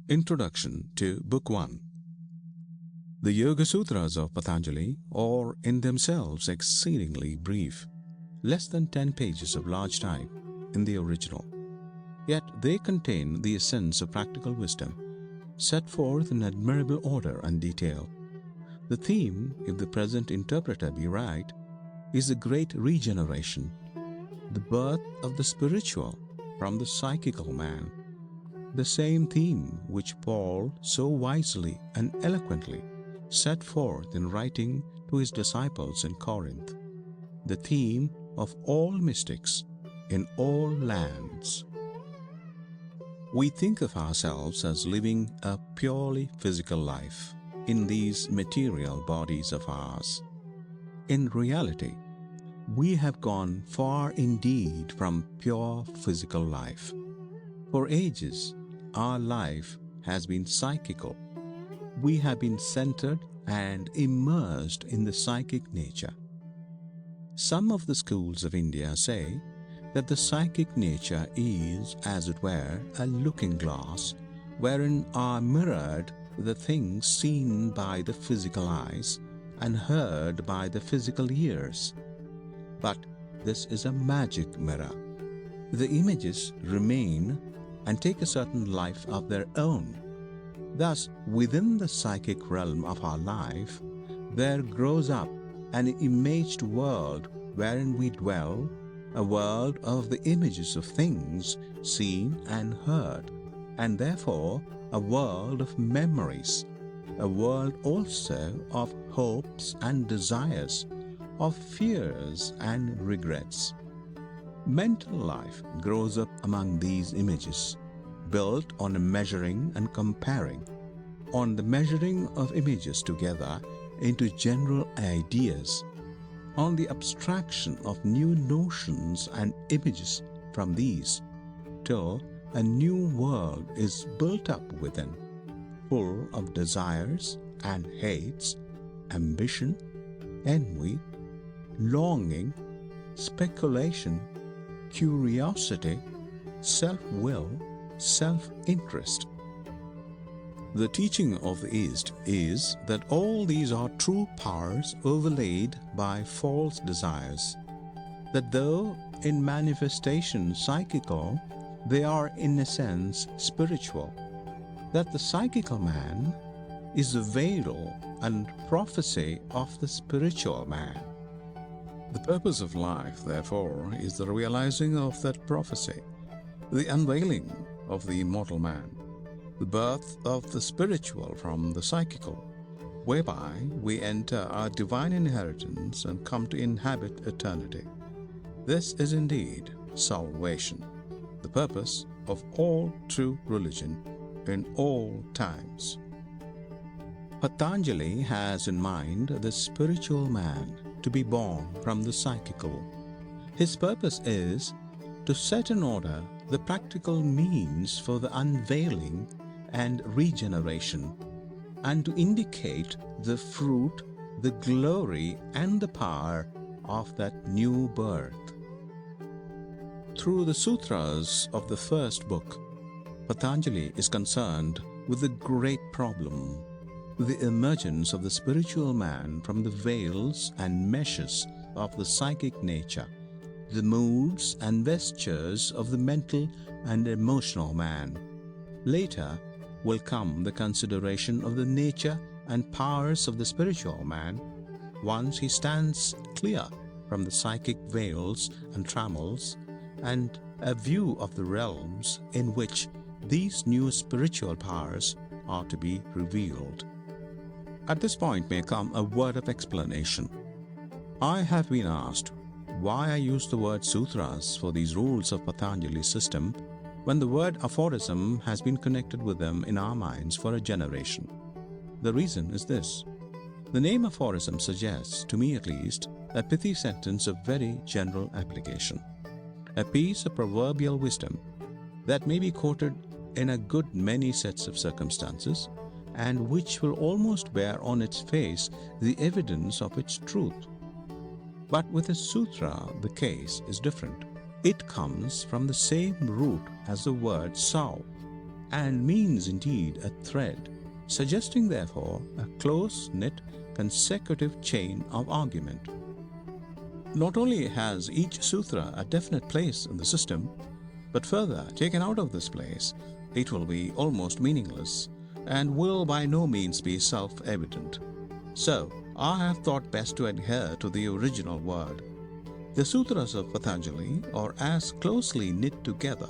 Introduction to Book 1. The Yoga Sutras of Patanjali are in themselves exceedingly brief, less than 10 pages of large type in the original. Yet they contain the essence of practical wisdom, set forth in admirable order and detail. The theme, if the present interpreter be right, is the great regeneration, the birth of the spiritual from the psychical man. The same theme which Paul so wisely and eloquently set forth in writing to his disciples in Corinth, the theme of all mystics in all lands. We think of ourselves as living a purely physical life in these material bodies of ours. In reality, we have gone far indeed from pure physical life. For ages, our life has been psychical. We have been centered and immersed in the psychic nature. Some of the schools of India say that the psychic nature is, as it were, a looking glass wherein are mirrored the things seen by the physical eyes and heard by the physical ears. But this is a magic mirror. The images remain and take a certain life of their own. Thus, within the psychic realm of our life, there grows up an imaged world wherein we dwell, a world of the images of things seen and heard, and therefore a world of memories, a world also of hopes and desires, of fears and regrets. Mental life grows up among these images, built on a measuring and comparing, on the measuring of images together into general ideas, on the abstraction of new notions and images from these, till a new world is built up within, full of desires and hates, ambition, envy, longing, speculation, curiosity, self-will, self-interest. The teaching of the East is that all these are true powers overlaid by false desires, that though in manifestation psychical, they are in a sense spiritual, that the psychical man is the veil and prophecy of the spiritual man. The purpose of life, therefore, is the realizing of that prophecy, the unveiling of the immortal man, the birth of the spiritual from the psychical, whereby we enter our divine inheritance and come to inhabit eternity. This is indeed salvation, the purpose of all true religion in all times. Patanjali has in mind the spiritual man to be born from the psychical. His purpose is to set in order the practical means for the unveiling and regeneration, and to indicate the fruit, the glory, and the power of that new birth. Through the sutras of the first book, Patanjali is concerned with the great problem, the emergence of the spiritual man from the veils and meshes of the psychic nature, the moods and vestures of the mental and emotional man. Later will come the consideration of the nature and powers of the spiritual man once he stands clear from the psychic veils and trammels, and a view of the realms in which these new spiritual powers are to be revealed. At this point may come a word of explanation. I have been asked why I use the word sutras for these rules of Patanjali's system when the word aphorism has been connected with them in our minds for a generation. The reason is this. The name aphorism suggests, to me at least, a pithy sentence of very general application, a piece of proverbial wisdom that may be quoted in a good many sets of circumstances, and which will almost bear on its face the evidence of its truth. But with a sutra, the case is different. It comes from the same root as the word "sau," and means indeed a thread, suggesting therefore a close-knit consecutive chain of argument. Not only has each sutra a definite place in the system, but further taken out of this place, it will be almost meaningless and will by no means be self-evident. So, I have thought best to adhere to the original word. The sutras of Patanjali are as closely knit together,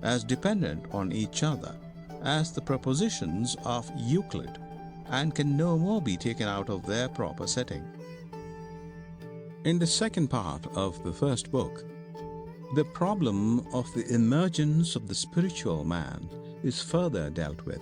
as dependent on each other, as the propositions of Euclid, and can no more be taken out of their proper setting. In the second part of the first book, the problem of the emergence of the spiritual man is further dealt with.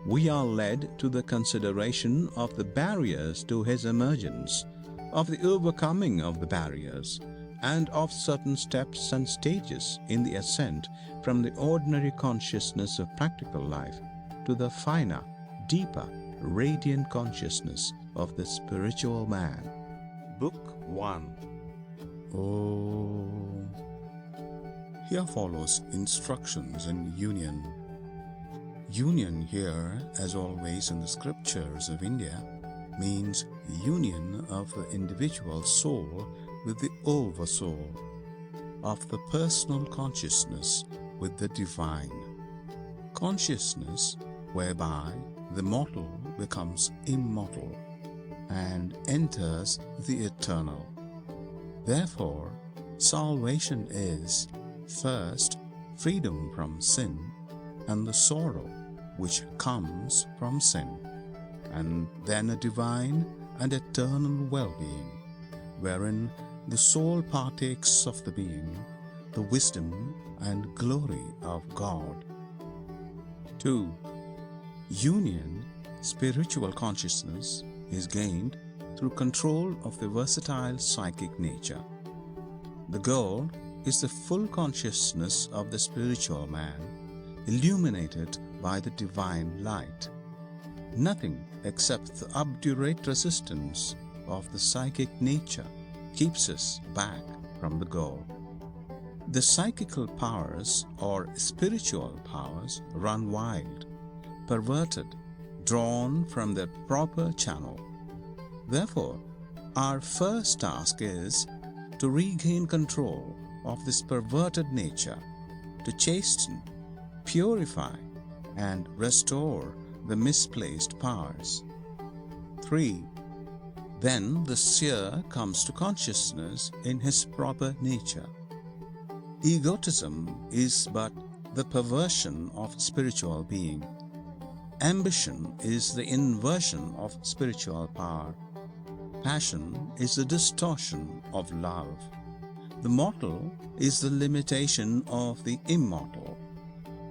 We are led to the consideration of the barriers to his emergence, of the overcoming of the barriers, and of certain steps and stages in the ascent from the ordinary consciousness of practical life to the finer, deeper, radiant consciousness of the spiritual man. Book 1. Om. Here follows instructions in union. Union here, as always in the scriptures of India, means union of the individual soul with the oversoul, of the personal consciousness with the divine. Consciousness whereby the mortal becomes immortal and enters the eternal. Therefore, salvation is, first, freedom from sin and the sorrow which comes from sin, and then a divine and eternal well-being, wherein the soul partakes of the being, the wisdom and glory of God. 2. Union, spiritual consciousness, is gained through control of the versatile psychic nature. The goal is the full consciousness of the spiritual man, illuminated by the divine light. Nothing except the obdurate resistance of the psychic nature keeps us back from the goal. The psychical powers or spiritual powers run wild, perverted, drawn from their proper channel. Therefore, our first task is to regain control of this perverted nature, to chasten, purify, and restore the misplaced powers. 3. Then the seer comes to consciousness in his proper nature. Egotism is but the perversion of spiritual being. Ambition is the inversion of spiritual power. Passion is the distortion of love. The mortal is the limitation of the immortal.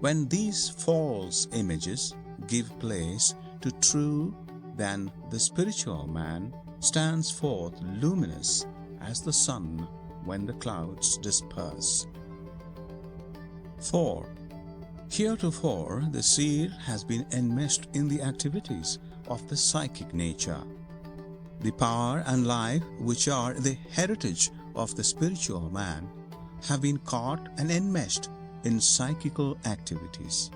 When these false images give place to true, then the spiritual man stands forth luminous as the sun when the clouds disperse. 4. Heretofore, the seer has been enmeshed in the activities of the psychic nature. The power and life which are the heritage of the spiritual man have been caught and enmeshed in psychical activities.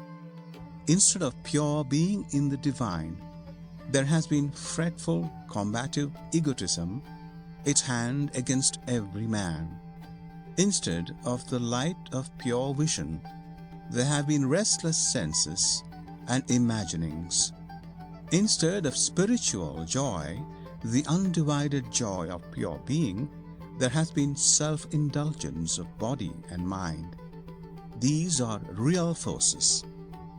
Instead of pure being in the divine, there has been fretful, combative egotism, its hand against every man. Instead of the light of pure vision, there have been restless senses and imaginings. Instead of spiritual joy, the undivided joy of pure being, there has been self-indulgence of body and mind. These are real forces,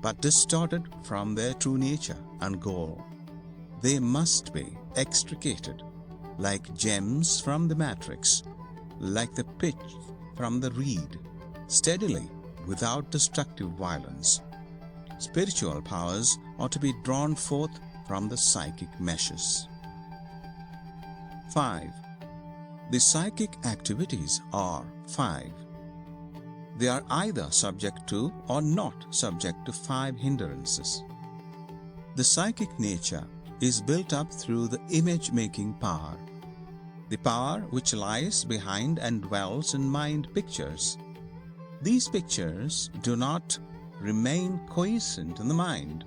but distorted from their true nature and goal. They must be extricated, like gems from the matrix, like the pitch from the reed, steadily, without destructive violence. Spiritual powers are to be drawn forth from the psychic meshes. 5. The psychic activities are 5. They are either subject to or not subject to 5 hindrances. The psychic nature is built up through the image-making power, the power which lies behind and dwells in mind pictures. These pictures do not remain quiescent in the mind.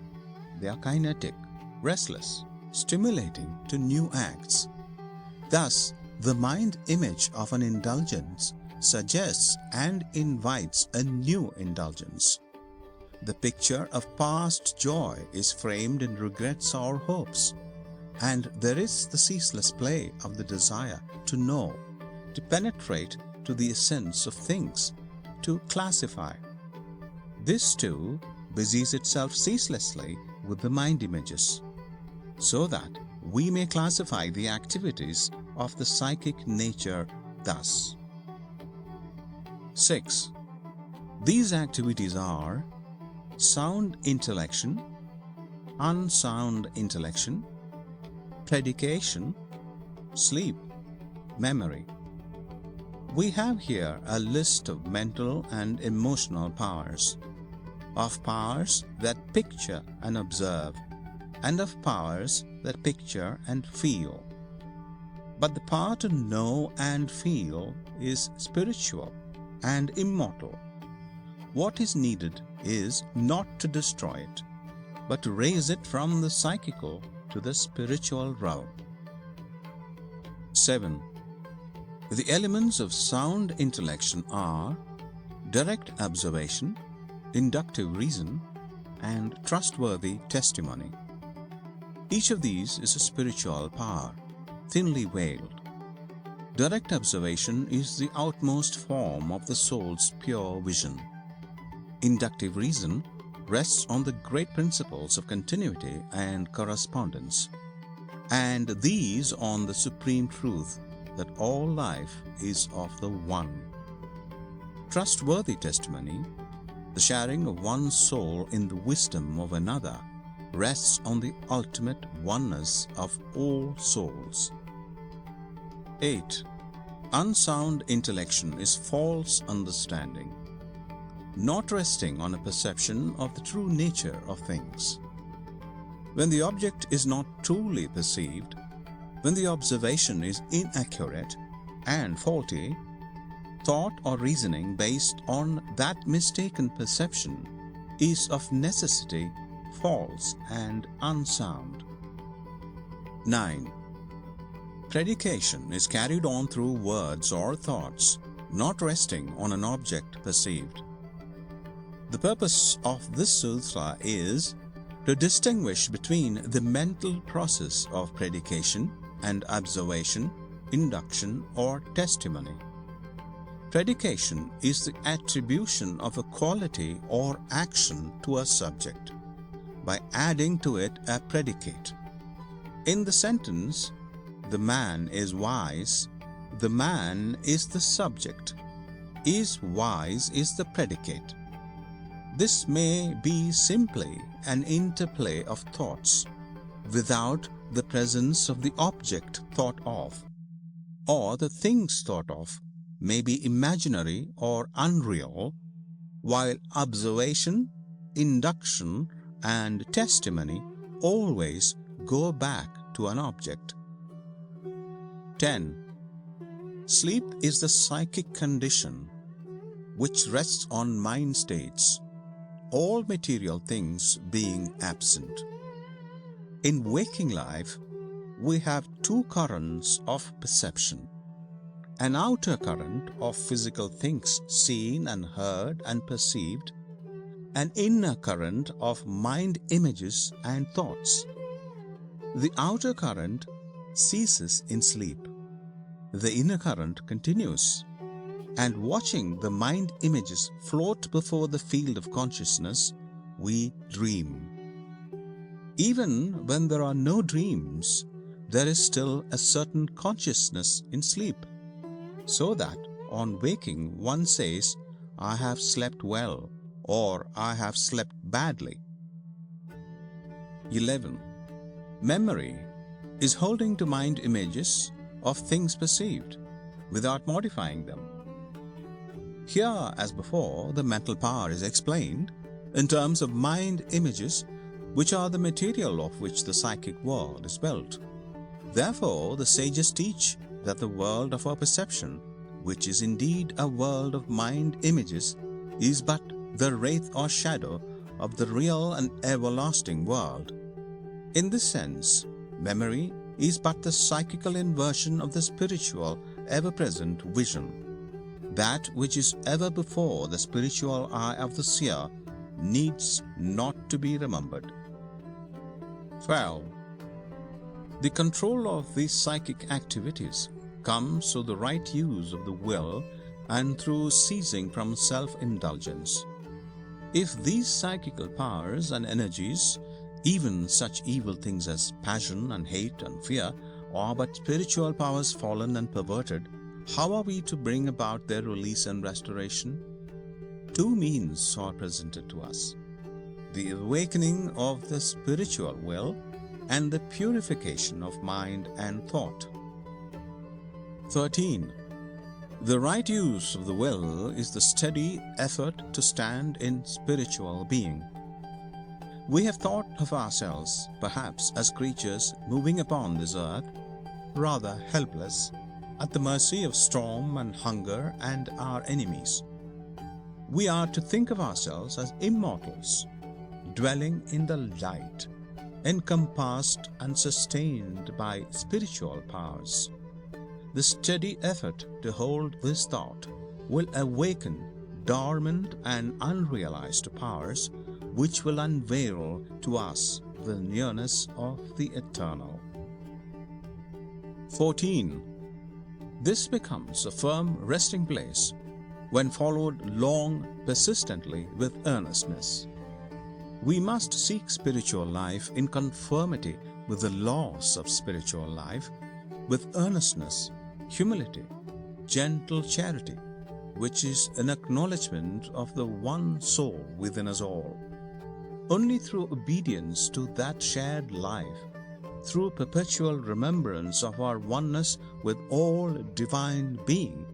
They are kinetic, restless, stimulating to new acts. Thus, the mind image of an indulgence suggests and invites a new indulgence. The picture of past joy is framed in regrets or hopes, and there is the ceaseless play of the desire to know, to penetrate to the essence of things, to classify. This too busies itself ceaselessly with the mind images, so that we may classify the activities of the psychic nature thus. 6. These activities are sound intellection, unsound intellection, predication, sleep, memory. We have here a list of mental and emotional powers, of powers that picture and observe, and of powers that picture and feel. But the power to know and feel is spiritual and immortal. What is needed is not to destroy it, but to raise it from the psychical to the spiritual realm. 7. The elements of sound intellection are direct observation, inductive reason, and trustworthy testimony. Each of these is a spiritual power, thinly veiled. Direct observation is the outmost form of the soul's pure vision. Inductive reason rests on the great principles of continuity and correspondence, and these on the supreme truth that all life is of the One. Trustworthy testimony, the sharing of one soul in the wisdom of another, rests on the ultimate oneness of all souls. 8. Unsound intellection is false understanding, not resting on a perception of the true nature of things. When the object is not truly perceived, when the observation is inaccurate and faulty, thought or reasoning based on that mistaken perception is of necessity false and unsound. 9. Predication is carried on through words or thoughts, not resting on an object perceived. The purpose of this sutra is to distinguish between the mental process of predication and observation, induction, or testimony. Predication is the attribution of a quality or action to a subject by adding to it a predicate. In the sentence, "The man is wise," the man is the subject, "is wise" is the predicate. This may be simply an interplay of thoughts without the presence of the object thought of, or the things thought of may be imaginary or unreal, while observation, induction, and testimony always go back to an object. 10. Sleep is the psychic condition which rests on mind states, all material things being absent. In waking life, we have two currents of perception: an outer current of physical things seen and heard and perceived, an inner current of mind images and thoughts. The outer current ceases in sleep. The inner current continues, and watching the mind images float before the field of consciousness, we dream. Even when there are no dreams, there is still a certain consciousness in sleep, so that on waking one says, "I have slept well," or "I have slept badly." 11. Memory is holding to mind images of things perceived without modifying them. Here, as before, the mental power is explained in terms of mind images, which are the material of which the psychic world is built. Therefore, the sages teach that the world of our perception, which is indeed a world of mind images, is but the wraith or shadow of the real and everlasting world. In this sense, memory is but the psychical inversion of the spiritual, ever-present vision. That which is ever before the spiritual eye of the seer needs not to be remembered. 12. The control of these psychic activities comes through the right use of the will and through ceasing from self-indulgence. If these psychical powers and energies, even such evil things as passion and hate and fear, are but spiritual powers fallen and perverted, how are we to bring about their release and restoration? Two means are presented to us: the awakening of the spiritual will and the purification of mind and thought. 13. The right use of the will is the steady effort to stand in spiritual being. We have thought of ourselves, perhaps, as creatures moving upon this earth, rather helpless, at the mercy of storm and hunger and our enemies. We are to think of ourselves as immortals, dwelling in the light, encompassed and sustained by spiritual powers. The steady effort to hold this thought will awaken dormant and unrealized powers, which will unveil to us the nearness of the eternal. 14. This becomes a firm resting place when followed long, persistently with earnestness. We must seek spiritual life in conformity with the laws of spiritual life, with earnestness, humility, gentle charity, which is an acknowledgement of the one soul within us all. Only through obedience to that shared life, through perpetual remembrance of our oneness with all divine being,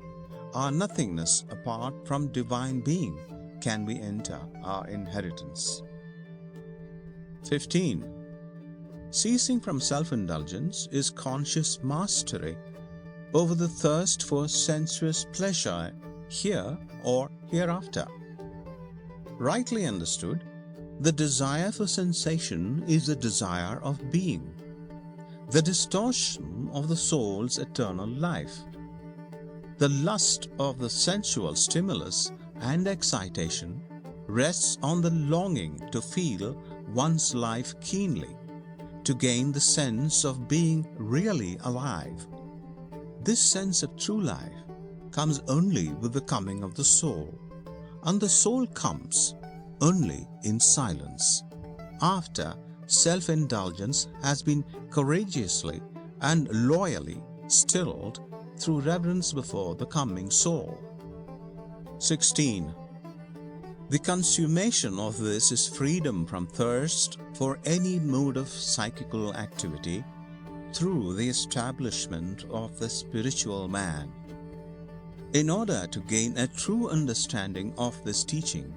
our nothingness apart from divine being, can we enter our inheritance. 15. Ceasing from self-indulgence is conscious mastery over the thirst for sensuous pleasure here or hereafter. Rightly understood, the desire for sensation is the desire of being, the distortion of the soul's eternal life. The lust of the sensual stimulus and excitation rests on the longing to feel one's life keenly, to gain the sense of being really alive. This sense of true life comes only with the coming of the soul, and the soul comes only in silence, after self-indulgence has been courageously and loyally stilled through reverence before the coming soul. 16. The consummation of this is freedom from thirst for any mode of psychical activity through the establishment of the spiritual man. In order to gain a true understanding of this teaching,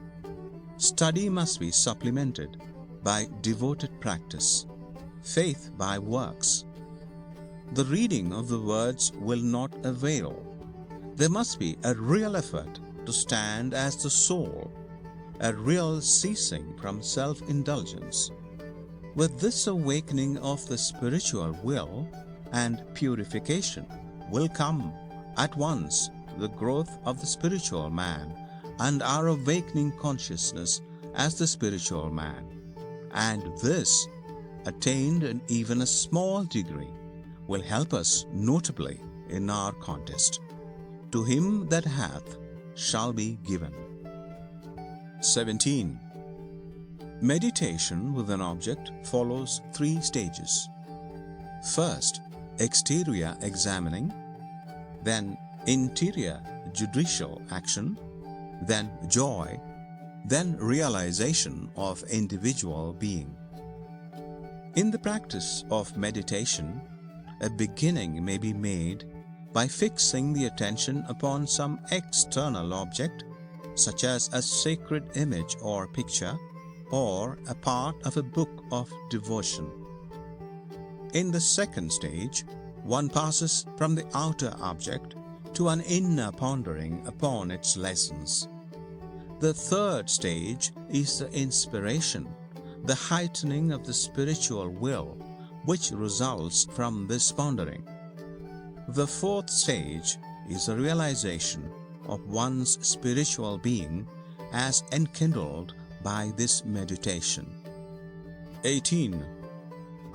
study must be supplemented by devoted practice, faith by works. The reading of the words will not avail. There must be a real effort to stand as the soul, a real ceasing from self-indulgence. With this awakening of the spiritual will and purification will come at once the growth of the spiritual man and our awakening consciousness as the spiritual man. And this, attained in even a small degree, will help us notably in our contest. To him that hath shall be given. 17. Meditation with an object follows 3 stages. First, exterior examining, then interior judicial action, then joy, then realization of individual being. In the practice of meditation, a beginning may be made by fixing the attention upon some external object, such as a sacred image or picture, or a part of a book of devotion. In the second stage, one passes from the outer object to an inner pondering upon its lessons. The third stage is the inspiration, the heightening of the spiritual will, which results from this pondering. The fourth stage is the realization of one's spiritual being as enkindled by this meditation. 18.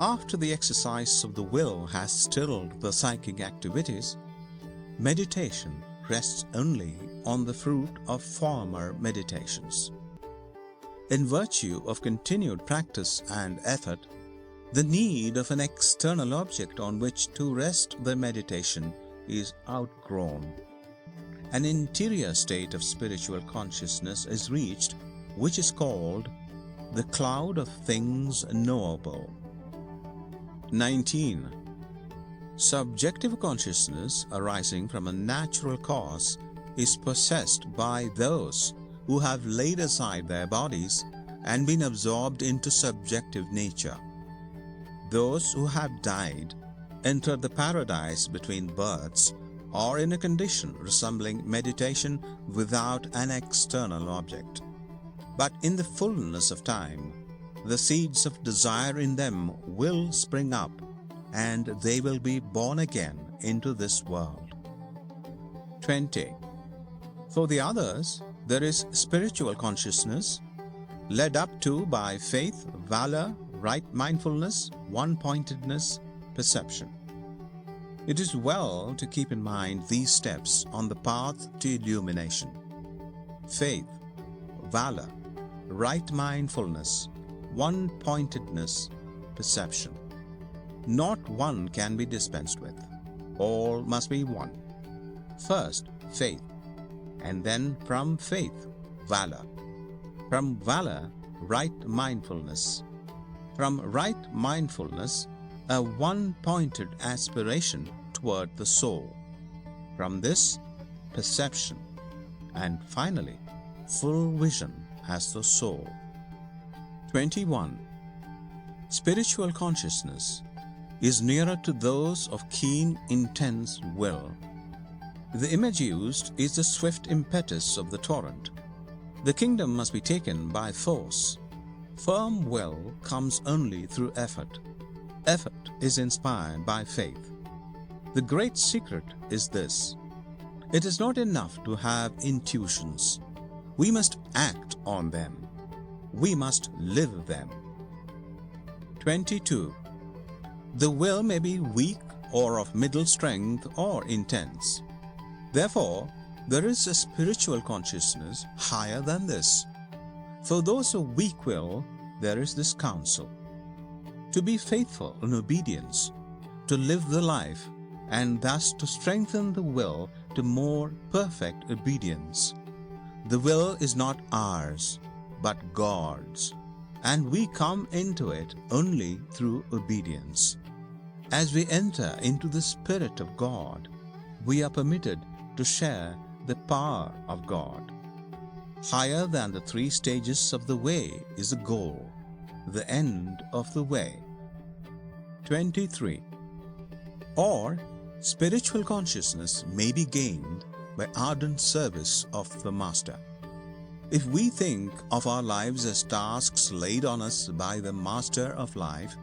After the exercise of the will has stilled the psychic activities, meditation rests only on the fruit of former meditations. In virtue of continued practice and effort, the need of an external object on which to rest the meditation is outgrown. An interior state of spiritual consciousness is reached, which is called the cloud of things knowable. 19. Subjective consciousness arising from a natural cause is possessed by those who have laid aside their bodies and been absorbed into subjective nature. Those who have died enter the paradise between births or in a condition resembling meditation without an external object. But in the fullness of time, the seeds of desire in them will spring up and they will be born again into this world. 20. For the others, there is spiritual consciousness, led up to by faith, valor, right mindfulness, one-pointedness, perception. It is well to keep in mind these steps on the path to illumination. Faith, valor, right mindfulness, one-pointedness, perception. Not one can be dispensed with. All must be one. First, faith, and then from faith, valor. From valor, right mindfulness. From right mindfulness, a one-pointed aspiration toward the soul. From this, perception. And finally, full vision as the soul. 21. Spiritual consciousness is nearer to those of keen, intense will. The image used is the swift impetus of the torrent. The kingdom must be taken by force. Firm will comes only through effort. Effort is inspired by faith. The great secret is this: it is not enough to have intuitions. We must act on them. We must live them. 22. The will may be weak or of middle strength or intense. Therefore, there is a spiritual consciousness higher than this. For those of weak will, there is this counsel: to be faithful in obedience, to live the life, and thus to strengthen the will to more perfect obedience. The will is not ours, but God's, and we come into it only through obedience. As we enter into the Spirit of God, we are permitted to share the power of God. Higher than the three stages of the way is the goal, the end of the way. 23. Or spiritual consciousness may be gained by ardent service of the Master. If we think of our lives as tasks laid on us by the Master of life,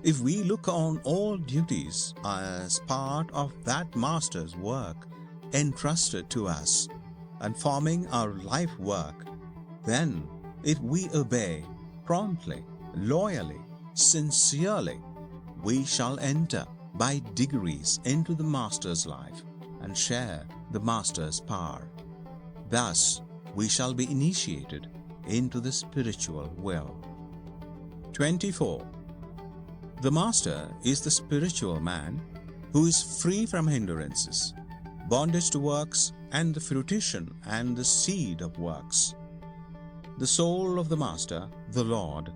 if we look on all duties as part of that Master's work entrusted to us and forming our life work, then if we obey promptly, loyally, sincerely, we shall enter by degrees into the Master's life and share the Master's power. Thus, we shall be initiated into the spiritual will. 24. The Master is the spiritual man who is free from hindrances, bondage to works, and the fruition and the seed of works. The soul of the Master, the Lord,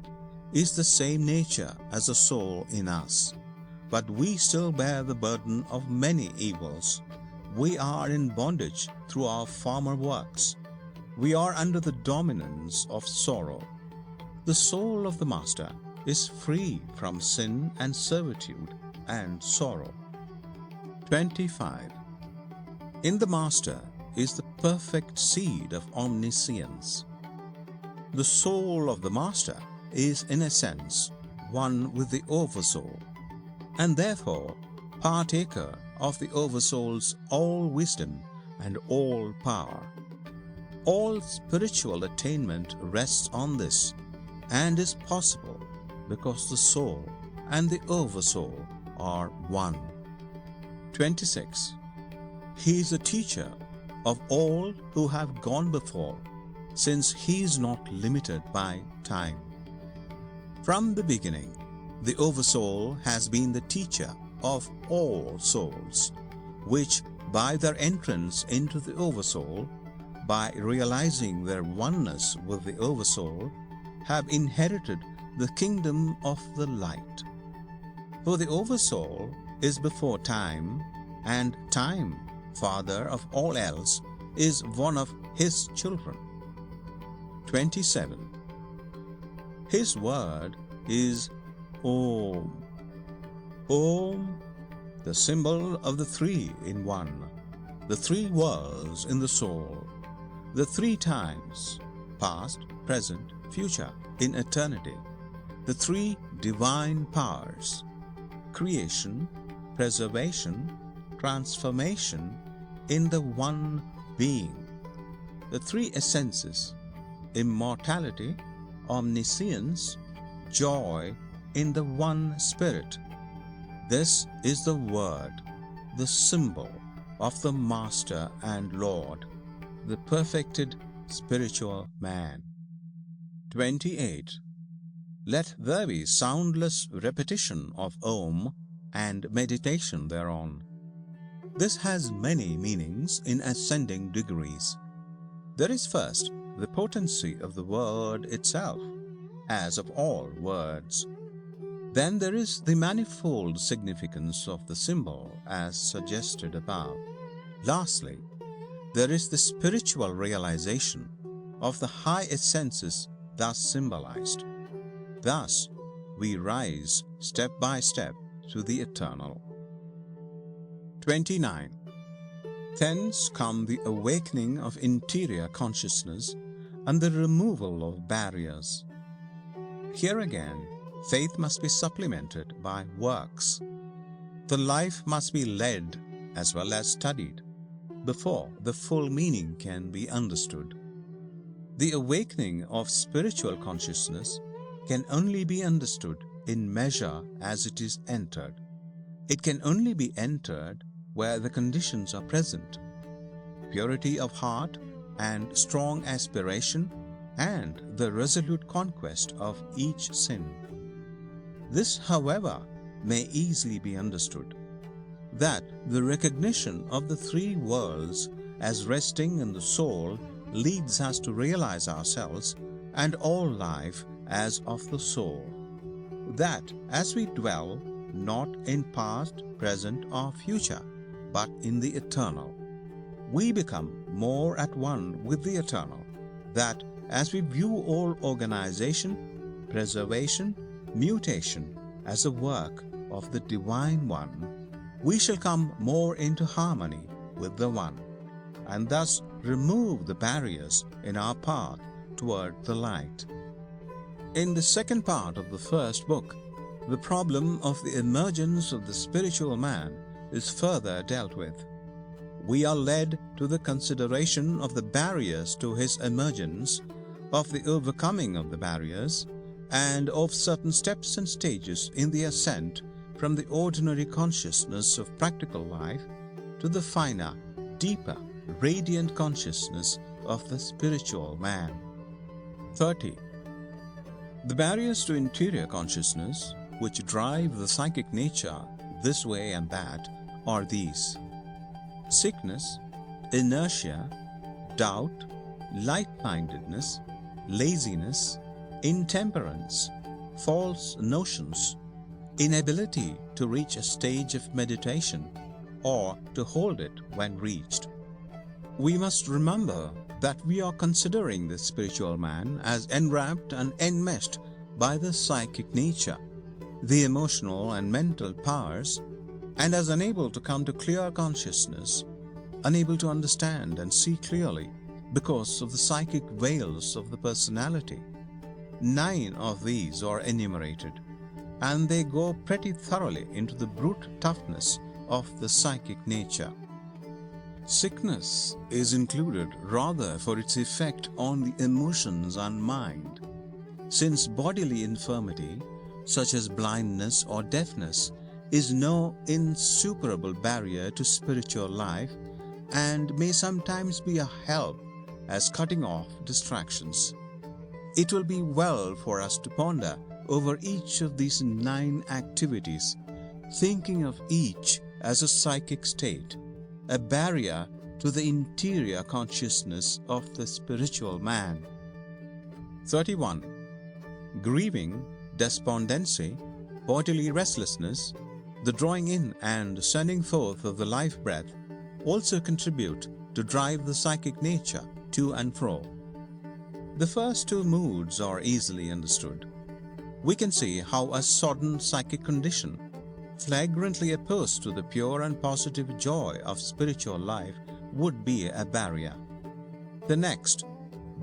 is the same nature as the soul in us, but we still bear the burden of many evils. We are in bondage through our former works. We are under the dominance of sorrow. The soul of the Master is free from sin and servitude and sorrow. 25. In the Master is the perfect seed of omniscience. The soul of the Master is in a sense one with the Oversoul, and therefore partaker of the Oversoul's all wisdom and all power. All spiritual attainment rests on this and is possible because the soul and the Oversoul are one. 26. He is a teacher of all who have gone before, since he is not limited by time. From the beginning, the Oversoul has been the teacher of all souls, which by their entrance into the Oversoul, by realizing their oneness with the Oversoul, have inherited the kingdom of the light. For the Oversoul is before time, and time, father of all else, is one of his children. 27. His word is Om. Om, the symbol of the three in one, the three worlds in the soul, the three times, past, present, future, in eternity, the three divine powers, creation, preservation, transformation in the one being, the three essences, immortality, omniscience, joy in the one spirit. This is the word, the symbol of the Master and Lord, the perfected spiritual man. 28. Let there be soundless repetition of Om and meditation thereon. This has many meanings in ascending degrees. There is first the potency of the word itself, as of all words. Then there is the manifold significance of the symbol as suggested above. Lastly, there is the spiritual realization of the high essences thus symbolized. Thus, we rise step by step to the eternal. 29. Thence come the awakening of interior consciousness and the removal of barriers. Here again, faith must be supplemented by works. The life must be led as well as studied before the full meaning can be understood. The awakening of spiritual consciousness can only be understood in measure as it is entered. It can only be entered where the conditions are present: purity of heart and strong aspiration, and the resolute conquest of each sin. This, however, may easily be understood, that the recognition of the three worlds as resting in the soul leads us to realize ourselves and all life as of the soul, that as we dwell not in past, present or future, but in the eternal, we become more at one with the eternal, that as we view all organization, preservation, mutation as a work of the Divine One, we shall come more into harmony with the One, and thus remove the barriers in our path toward the light. In the second part of the first book, the problem of the emergence of the spiritual man is further dealt with. We are led to the consideration of the barriers to his emergence, of the overcoming of the barriers, and of certain steps and stages in the ascent from the ordinary consciousness of practical life to the finer, deeper, radiant consciousness of the spiritual man. 30. The barriers to interior consciousness, which drive the psychic nature this way and that, are these: sickness, inertia, doubt, light-mindedness, laziness, intemperance, false notions, inability to reach a stage of meditation or to hold it when reached. We must remember that we are considering the spiritual man as enwrapped and enmeshed by the psychic nature, the emotional and mental powers, and as unable to come to clear consciousness unable to understand and see clearly because of the psychic veils of the personality. 9 of these are enumerated, and they go pretty thoroughly into the brute toughness of the psychic nature. Sickness is included rather for its effect on the emotions and mind, since bodily infirmity, such as blindness or deafness, is no insuperable barrier to spiritual life and may sometimes be a help as cutting off distractions. It will be well for us to ponder over each of these 9 activities, thinking of each as a psychic state, a barrier to the interior consciousness of the spiritual man. 31. Grieving, despondency, bodily restlessness, the drawing in and sending forth of the life breath also contribute to drive the psychic nature to and fro. The first 2 moods are easily understood. We can see how a sodden psychic condition, flagrantly opposed to the pure and positive joy of spiritual life, would be a barrier. The next,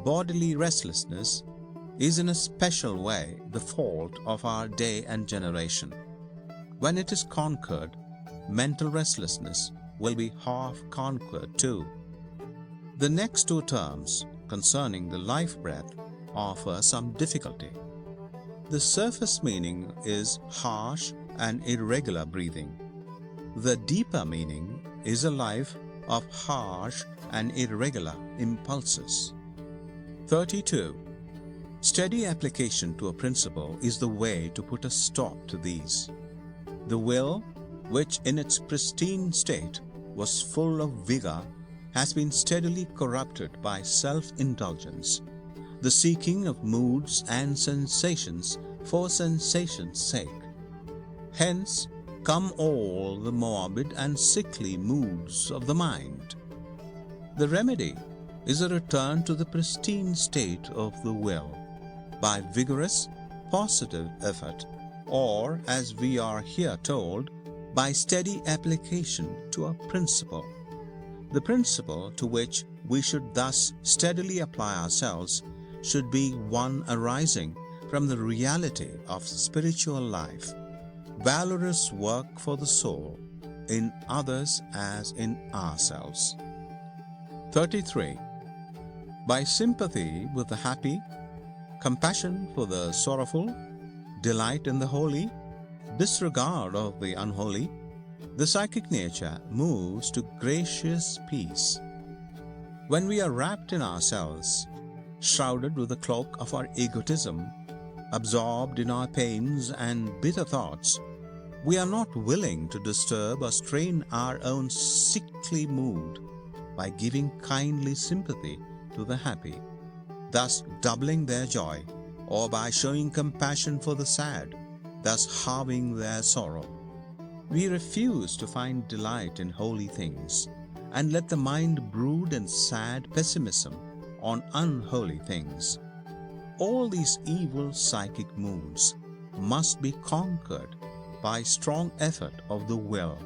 bodily restlessness, is in a special way the fault of our day and generation. When it is conquered, mental restlessness will be half conquered too. The next 2 terms concerning the life breath offer some difficulty. The surface meaning is harsh and irregular breathing. The deeper meaning is a life of harsh and irregular impulses. 32. Steady application to a principle is the way to put a stop to these. The will, which in its pristine state was full of vigor, has been steadily corrupted by self-indulgence, the seeking of moods and sensations for sensation's sake. Hence come all the morbid and sickly moods of the mind. The remedy is a return to the pristine state of the will by vigorous, positive effort, or, as we are here told, by steady application to a principle. The principle to which we should thus steadily apply ourselves should be one arising from the reality of spiritual life, valorous work for the soul, in others as in ourselves. 33. By sympathy with the happy, compassion for the sorrowful, delight in the holy, disregard of the unholy, the psychic nature moves to gracious peace. When we are wrapped in ourselves, shrouded with the cloak of our egotism, absorbed in our pains and bitter thoughts, we are not willing to disturb or strain our own sickly mood by giving kindly sympathy to the happy, thus doubling their joy, or by showing compassion for the sad, thus halving their sorrow. We refuse to find delight in holy things and let the mind brood in sad pessimism on unholy things. All these evil psychic moods must be conquered by strong effort of the will.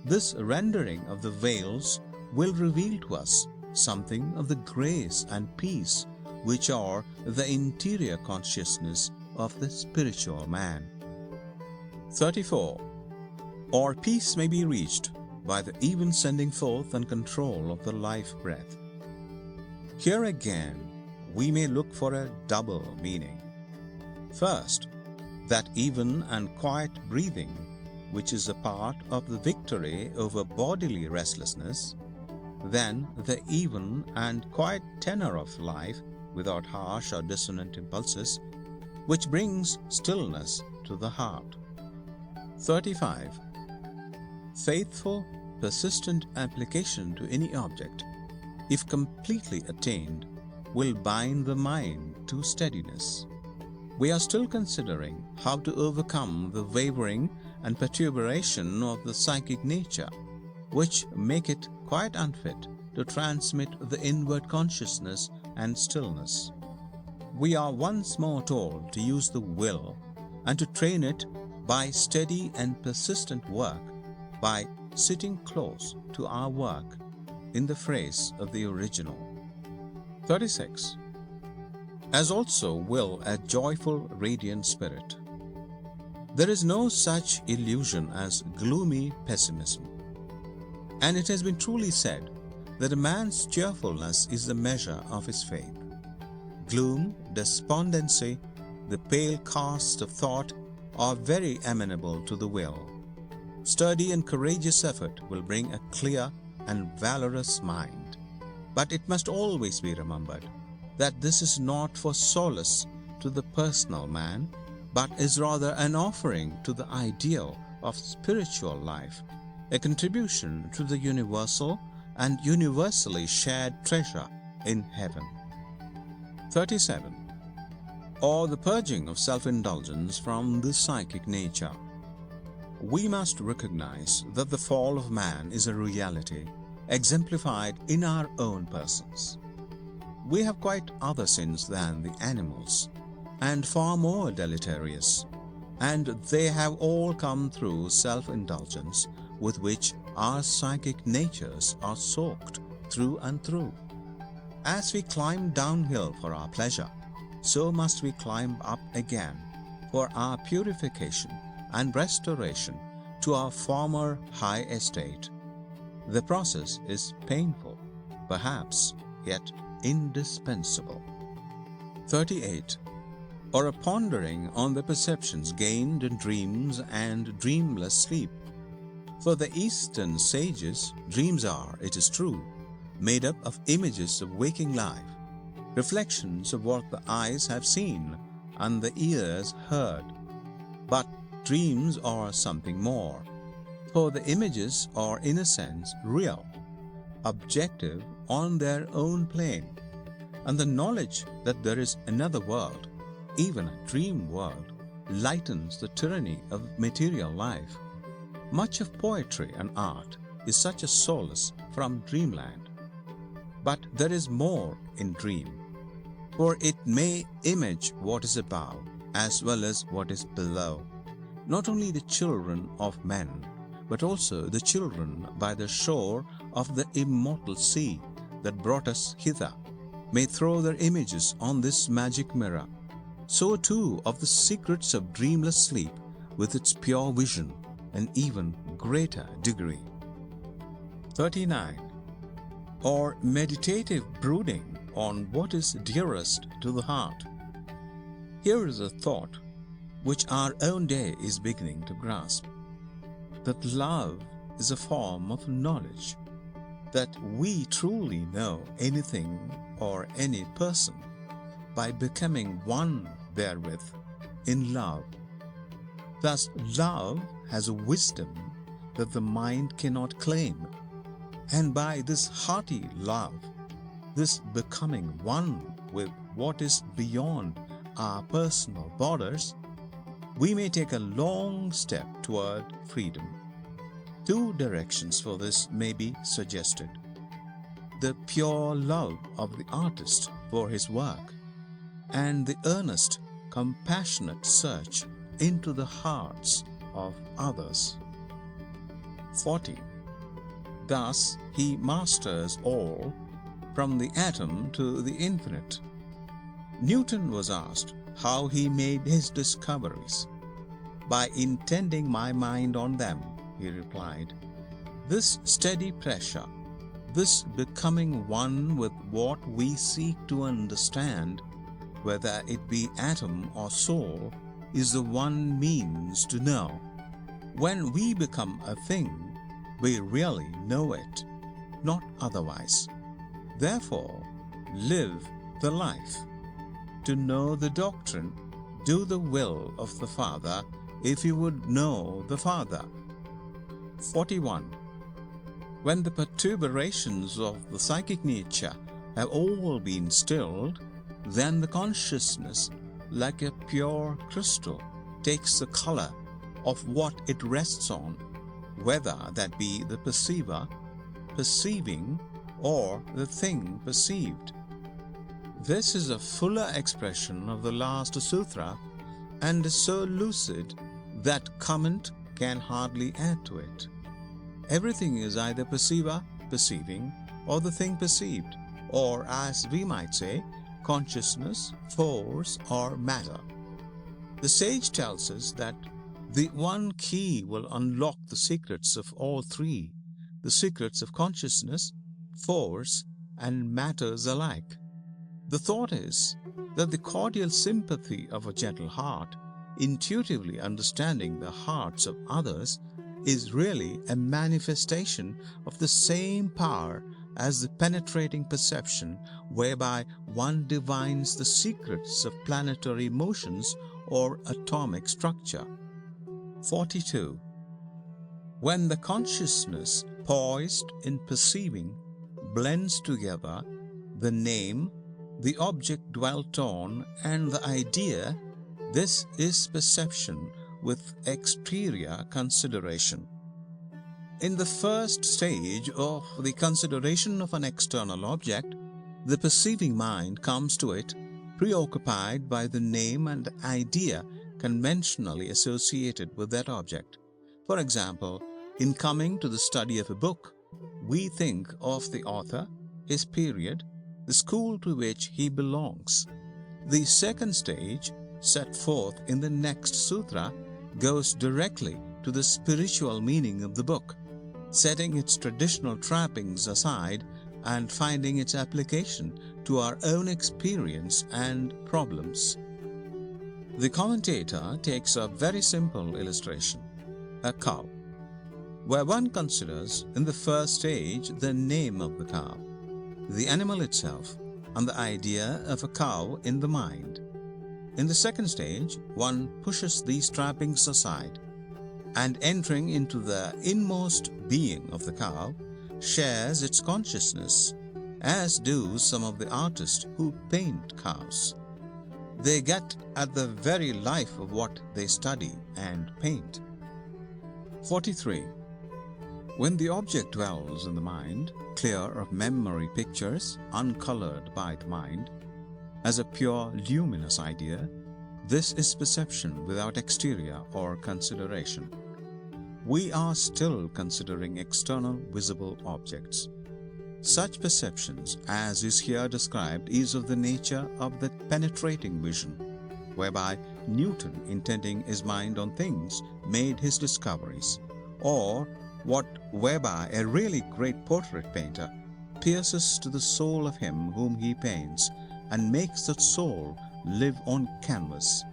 This rendering of the veils will reveal to us something of the grace and peace which are the interior consciousness of the spiritual man. 34. Or peace may be reached by the even sending forth and control of the life breath. Here again, we may look for a double meaning. First, that even and quiet breathing, which is a part of the victory over bodily restlessness, then the even and quiet tenor of life without harsh or dissonant impulses, which brings stillness to the heart. 35. Faithful, persistent application to any object, if completely attained, will bind the mind to steadiness. We are still considering how to overcome the wavering and perturbation of the psychic nature, which make it quite unfit to transmit the inward consciousness and stillness. We are once more told to use the will and to train it by steady and persistent work, by sitting close to our work, in the phrase of the original. 36. As also will a joyful, radiant spirit. There is no such illusion as gloomy pessimism. And it has been truly said that a man's cheerfulness is the measure of his faith. Gloom, despondency, the pale cast of thought are very amenable to the will. Sturdy and courageous effort will bring a clear and valorous mind. But it must always be remembered that this is not for solace to the personal man, but is rather an offering to the ideal of spiritual life, a contribution to the universal and universally shared treasure in heaven. 37. Or the purging of self-indulgence from the psychic nature. We must recognize that the fall of man is a reality exemplified in our own persons. We have quite other sins than the animals, and far more deleterious, and they have all come through self-indulgence with which our psychic natures are soaked through and through. As we climb downhill for our pleasure, so must we climb up again for our purification and restoration to our former high estate. The process is painful, perhaps, yet indispensable. 38. Or a pondering on the perceptions gained in dreams and dreamless sleep. For the Eastern sages, dreams are, it is true, made up of images of waking life, reflections of what the eyes have seen and the ears heard. But dreams are something more, for the images are in a sense real, objective on their own plane, and the knowledge that there is another world, even a dream world, lightens the tyranny of material life. Much of poetry and art is such a solace from dreamland. But there is more in dream, for it may image what is above as well as what is below, not only the children of men, but also the children by the shore of the immortal sea that brought us hither, may throw their images on this magic mirror. So too of the secrets of dreamless sleep with its pure vision, an even greater degree. 39. Or meditative brooding on what is dearest to the heart. Here is a thought which our own day is beginning to grasp, that love is a form of knowledge, that we truly know anything or any person by becoming one therewith in love. Thus love has a wisdom that the mind cannot claim, and by this hearty love, this becoming one with what is beyond our personal borders, we may take a long step toward freedom. Two directions for this may be suggested: the pure love of the artist for his work, and the earnest, compassionate search into the hearts of others. 40. Thus he masters all, from the atom to the infinite. Newton was asked how he made his discoveries. By intending my mind on them, he replied. This steady pressure, this becoming one with what we seek to understand, whether it be atom or soul, is the one means to know. When we become a thing, we really know it, not otherwise. Therefore, live the life. To know the doctrine, do the will of the Father, if you would know the Father. 41. When the perturbations of the psychic nature have all been stilled, then the consciousness, like a pure crystal, takes the color of what it rests on, whether that be the perceiver, perceiving, or the thing perceived. This is a fuller expression of the last sutra, and is so lucid that comment can hardly add to it. Everything is either perceiver, perceiving, or the thing perceived, or as we might say, consciousness, force, or matter. The sage tells us that the one key will unlock the secrets of all three, the secrets of consciousness, force, and matters alike. The thought is that the cordial sympathy of a gentle heart, intuitively understanding the hearts of others, is really a manifestation of the same power as the penetrating perception whereby one divines the secrets of planetary motions or atomic structure. 42. When the consciousness poised in perceiving blends together the name, the object dwelt on, and the idea, this is perception with exterior consideration. In the first stage of the consideration of an external object, the perceiving mind comes to it preoccupied by the name and idea conventionally associated with that object. For example, in coming to the study of a book, we think of the author, his period, the school to which he belongs. The second stage, set forth in the next sutra, goes directly to the spiritual meaning of the book, setting its traditional trappings aside and finding its application to our own experience and problems. The commentator takes a very simple illustration, a cow, where one considers in the first stage the name of the cow, the animal itself, and the idea of a cow in the mind. In the second stage, one pushes these trappings aside and, entering into the inmost being of the cow, shares its consciousness, as do some of the artists who paint cows. They get at the very life of what they study and paint. 43. When the object dwells in the mind, clear of memory pictures, uncolored by the mind, as a pure luminous idea, this is perception without exterior or consideration. We are still considering external visible objects. Such perceptions, as is here described, is of the nature of the penetrating vision, whereby Newton, intending his mind on things, made his discoveries, or whereby a really great portrait painter pierces to the soul of him whom he paints and makes that soul live on canvas.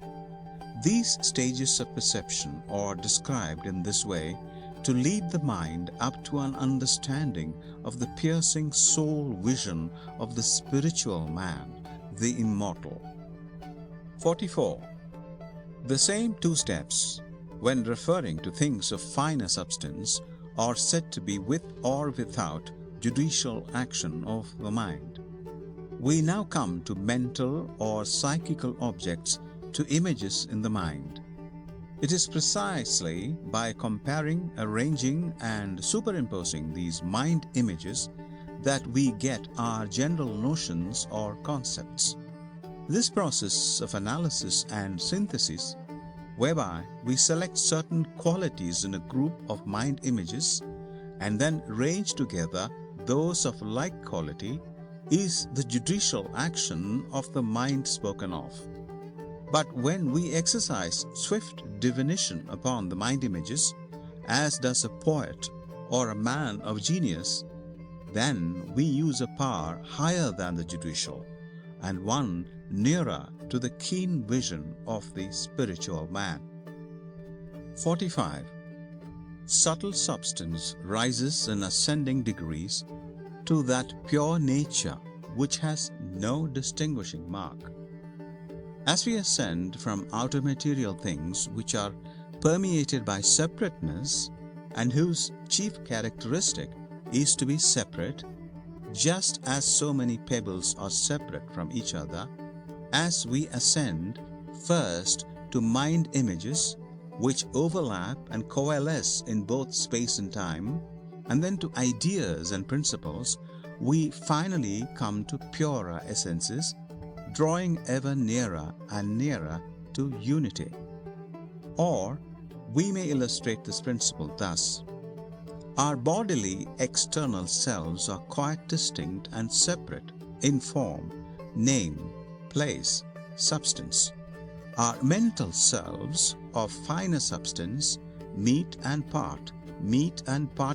These stages of perception are described in this way to lead the mind up to an understanding of the piercing soul vision of the spiritual man, the immortal. 44. The same two steps, when referring to things of finer substance, are said to be with or without judicial action of the mind. We now come to mental or psychical objects, to images in the mind. It is precisely by comparing, arranging, and superimposing these mind images that we get our general notions or concepts. This process of analysis and synthesis, whereby we select certain qualities in a group of mind images and then range together those of like quality, is the judicial action of the mind spoken of. But when we exercise swift divination upon the mind images, as does a poet or a man of genius, then we use a power higher than the judicial, and one nearer to the keen vision of the spiritual man. 45. Subtle substance rises in ascending degrees to that pure nature which has no distinguishing mark. As we ascend from outer material things which are permeated by separateness and whose chief characteristic is to be separate, just as so many pebbles are separate from each other, as we ascend first to mind images which overlap and coalesce in both space and time, and then to ideas and principles, we finally come to purer essences, drawing ever nearer and nearer to unity. Or we may illustrate this principle thus: Our bodily external selves are quite distinct and separate in form, name, place, substance. Our mental selves of finer substance meet and part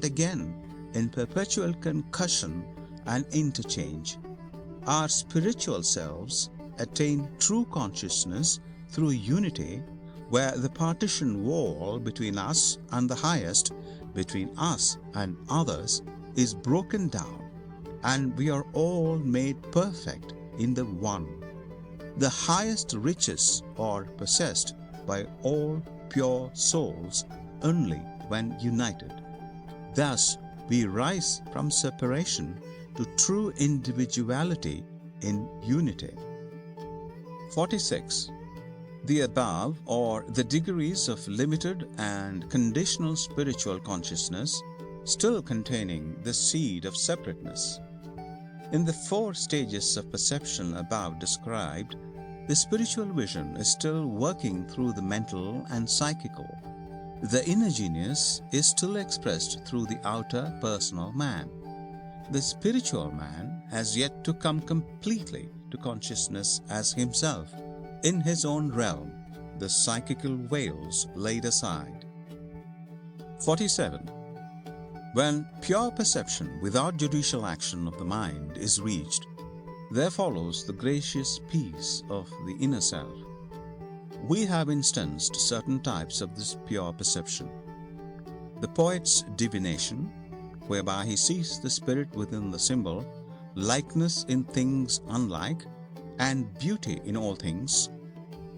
again in perpetual concussion and interchange. Our spiritual selves attain true consciousness through unity, where the partition wall between us and the highest, between us and others, is broken down, and we are all made perfect in the One. The highest riches are possessed by all pure souls only when united. Thus, we rise from separation to true individuality in unity. 46. The above are the degrees of limited and conditional spiritual consciousness, still containing the seed of separateness. In the 4 stages of perception above described, the spiritual vision is still working through the mental and psychical. The inner genius is still expressed through the outer personal man. The spiritual man has yet to come completely to consciousness as himself, in his own realm, the psychical veils laid aside. 47. When pure perception without judicial action of the mind is reached, there follows the gracious peace of the inner self. We have instanced certain types of this pure perception. The poet's divination, whereby he sees the spirit within the symbol, likeness in things unlike, and beauty in all things.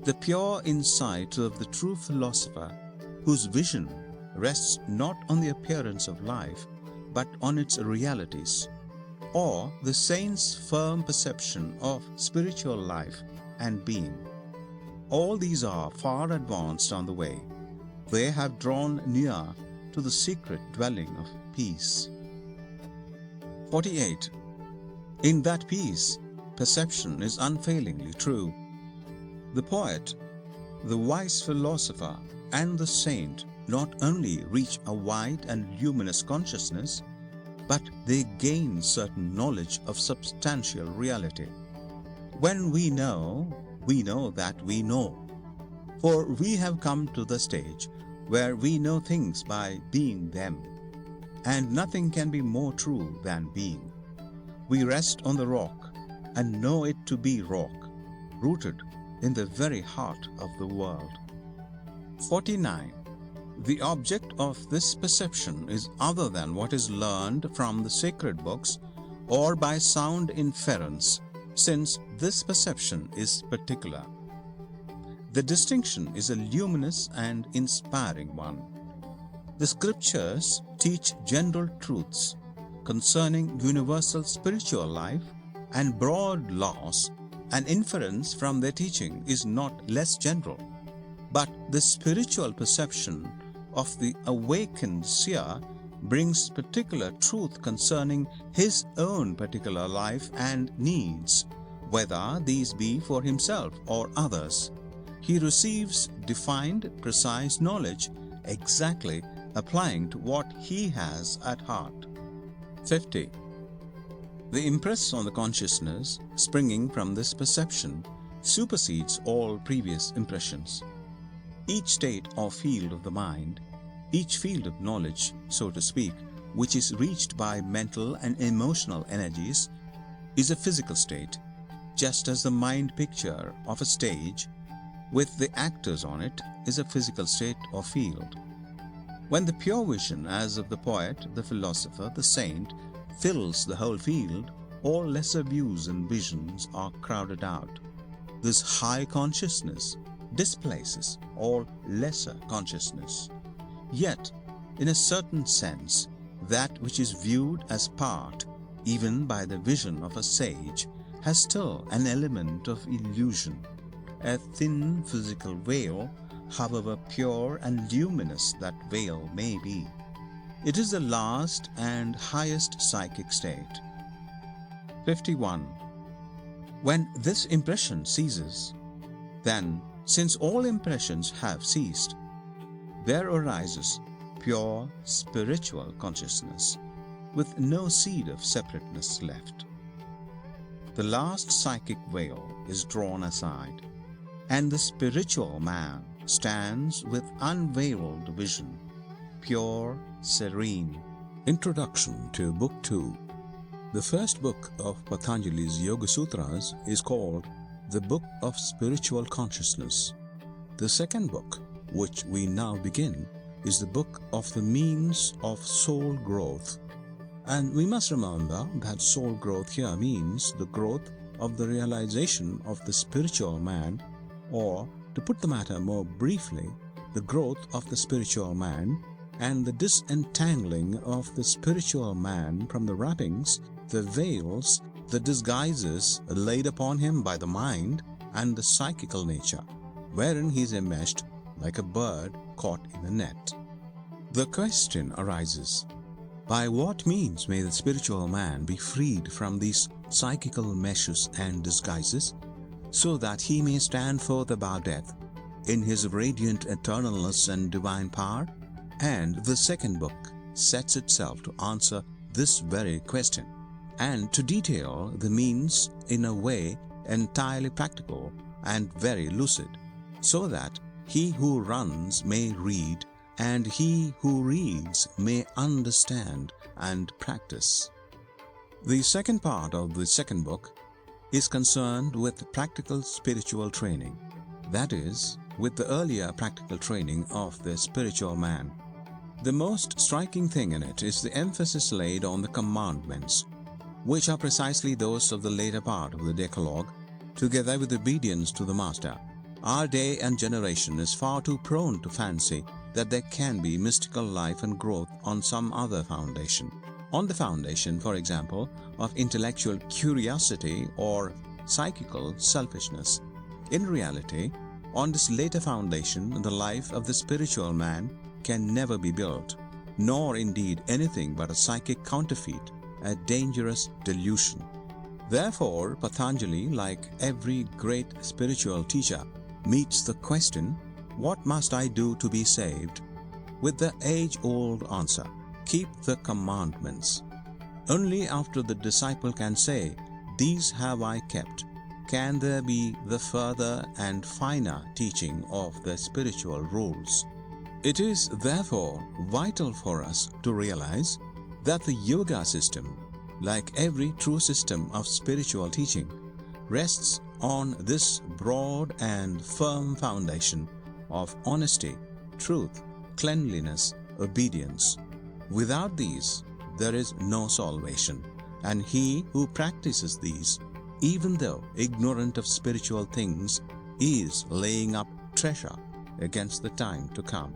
The pure insight of the true philosopher, whose vision rests not on the appearance of life, but on its realities. Or the saint's firm perception of spiritual life and being. All these are far advanced on the way. They have drawn near to the secret dwelling of peace. 48. In that peace, perception is unfailingly true. The poet, the wise philosopher, and the saint not only reach a wide and luminous consciousness, but they gain certain knowledge of substantial reality. When we know that we know. For we have come to the stage where we know things by being them, and nothing can be more true than being. We rest on the rock and know it to be rock, rooted in the very heart of the world. 49. The object of this perception is other than what is learned from the sacred books or by sound inference, since this perception is particular. The distinction is a luminous and inspiring one. The scriptures teach general truths concerning universal spiritual life and broad laws, and inference from their teaching is not less general. But the spiritual perception of the awakened seer brings particular truth concerning his own particular life and needs, whether these be for himself or others. He receives defined, precise knowledge, exactly applying to what he has at heart. 50. The impress on the consciousness springing from this perception supersedes all previous impressions. Each state or field of the mind, each field of knowledge, so to speak, which is reached by mental and emotional energies, is a physical state, just as the mind picture of a stage with the actors on it is a physical state or field. When the pure vision, as of the poet, the philosopher, the saint, fills the whole field, all lesser views and visions are crowded out. This high consciousness displaces all lesser consciousness. Yet, in a certain sense, that which is viewed as part, even by the vision of a sage, has still an element of illusion. A thin physical veil, however pure and luminous that veil may be. It is the last and highest psychic state. 51. When this impression ceases, then, since all impressions have ceased, there arises pure spiritual consciousness, with no seed of separateness left. The last psychic veil is drawn aside, and the spiritual man stands with unveiled vision, pure, serene. Introduction to Book 2. The first book of Patanjali's Yoga Sutras is called the Book of Spiritual Consciousness. The second book, which we now begin, is the Book of the Means of Soul Growth. And we must remember that soul growth here means the growth of the realization of the spiritual man, or, to put the matter more briefly, the growth of the spiritual man and the disentangling of the spiritual man from the wrappings, the veils, the disguises laid upon him by the mind and the psychical nature, wherein he is enmeshed like a bird caught in a net. The question arises, by what means may the spiritual man be freed from these psychical meshes and disguises, so that he may stand forth above death in his radiant eternalness and divine power? And the second book sets itself to answer this very question, and to detail the means in a way entirely practical and very lucid, so that he who runs may read, and he who reads may understand and practice. The second part of the second book is concerned with practical spiritual training, that is, with the earlier practical training of the spiritual man. The most striking thing in it is the emphasis laid on the commandments, which are precisely those of the later part of the Decalogue, together with obedience to the Master. Our day and generation is far too prone to fancy that there can be mystical life and growth on some other foundation. On the foundation, for example, of intellectual curiosity or psychical selfishness. In reality, on this later foundation, the life of the spiritual man can never be built, nor indeed anything but a psychic counterfeit, a dangerous delusion. Therefore, Patanjali, like every great spiritual teacher, meets the question, what must I do to be saved? With the age-old answer, keep the commandments. Only after the disciple can say, these have I kept, can there be the further and finer teaching of the spiritual rules. It is therefore vital for us to realize that the yoga system, like every true system of spiritual teaching, rests on this broad and firm foundation of honesty, truth, cleanliness, obedience. Without these, there is no salvation, and he who practices these, even though ignorant of spiritual things, is laying up treasure against the time to come.